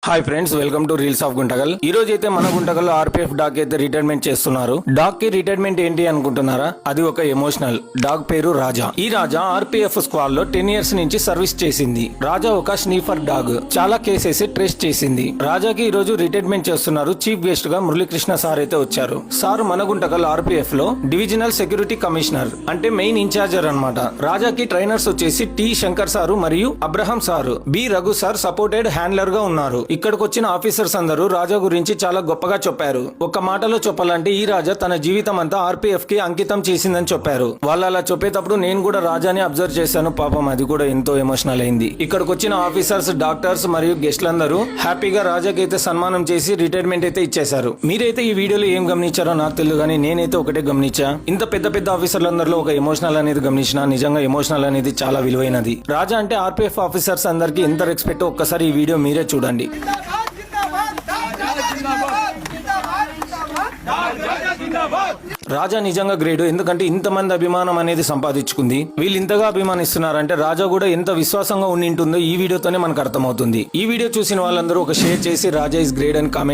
Hi friends, welcome to reels of Guntakal. ఈ రోజు అయితే మన గుంటగల్ ఆర్పీఎఫ్ డాగ్ అయితే రిటైర్మెంట్ చేస్తున్నారు. డాగ్ కి రిటైర్మెంట్ ఏంటి అనుకుంటున్నారా? అది ఒక ఎమోషనల్. డాగ్ పేరు రాజా. ఈ రాజా ఆర్పీఎఫ్ స్క్వాడ్ లో 10 years నుంచి సర్వీస్ చేసింది. రాజా ఒక స్నీఫర్ డాగ్. చాలా కేసెస్ ట్రేస్ చేసింది. రాజాకి ఈ రోజు రిటైర్మెంట్ చేస్తున్నారు. చీఫ్ గెస్ట్ గా మురళీకృష్ణ సార్ అయితే వచ్చారు. సార్ మన గుంటగల్ ఆర్పీఎఫ్ లో డివిజనల్ సెక్యూరిటీ కమిషనర్, అంటే మెయిన్ ఇన్ఛార్జర్ అన్నమాట. రాజాకి ట్రైనర్స్ వచ్చేసి టి శంకర్ సారు మరియు Abraham sir, B Raghu sir supported handler గా ఉన్నారు. ఇక్కడికి వచ్చిన ఆఫీసర్స్ అందరూ రాజా గురించి చాలా గొప్పగా చెప్పారు. ఒక్క మాటలో చెప్పాలంటే ఈ రాజా తన జీవితం అంతా ఆర్పీఎఫ్ కి అంకితం చేసిందని చెప్పారు. వాళ్ళు అలా చెప్పేటప్పుడు నేను కూడా రాజాని అబ్జర్వ్ చేశాను. పాపం అది కూడా ఎంతో ఎమోషనల్ అయింది. ఇక్కడికి వచ్చిన ఆఫీసర్స్, డాక్టర్స్ మరియు గెస్ట్లందరూ హ్యాపీగా రాజాకి అయితే సన్మానం చేసి రిటైర్మెంట్ అయితే ఇచ్చేశారు. మీరైతే ఈ వీడియోలో ఏం గమనించారో నాకు తెలియదు, కానీ నేనైతే ఒకటే గమనించా. ఇంత పెద్ద పెద్ద ఆఫీసర్లందరిలో ఒక ఎమోషనల్ అనేది గమనించిన. నిజంగా ఎమోషనల్ అనేది చాలా విలువైనది. రాజా అంటే ఆర్పీఎఫ్ ఆఫీసర్స్ అందరికి ఎంత రెస్పెక్ట్ ఒక్కసారి ఈ వీడియో మీరే చూడండి. రాజా నిజంగా గ్రేట్. ఎందుకంటే ఇంతమంది అభిమానం అనేది సంపాదించుకుంది. వీళ్ళు ఇంతగా అభిమానిస్తున్నారంటే రాజా కూడా ఎంత విశ్వాసంగా ఉండి ఉంటుందో ఈ వీడియోతోనే మనకు అర్థమవుతుంది. ఈ వీడియో చూసిన వాళ్ళందరూ ఒక షేర్ చేసి రాజా ఇస్ గ్రేట్ అని కామెంట్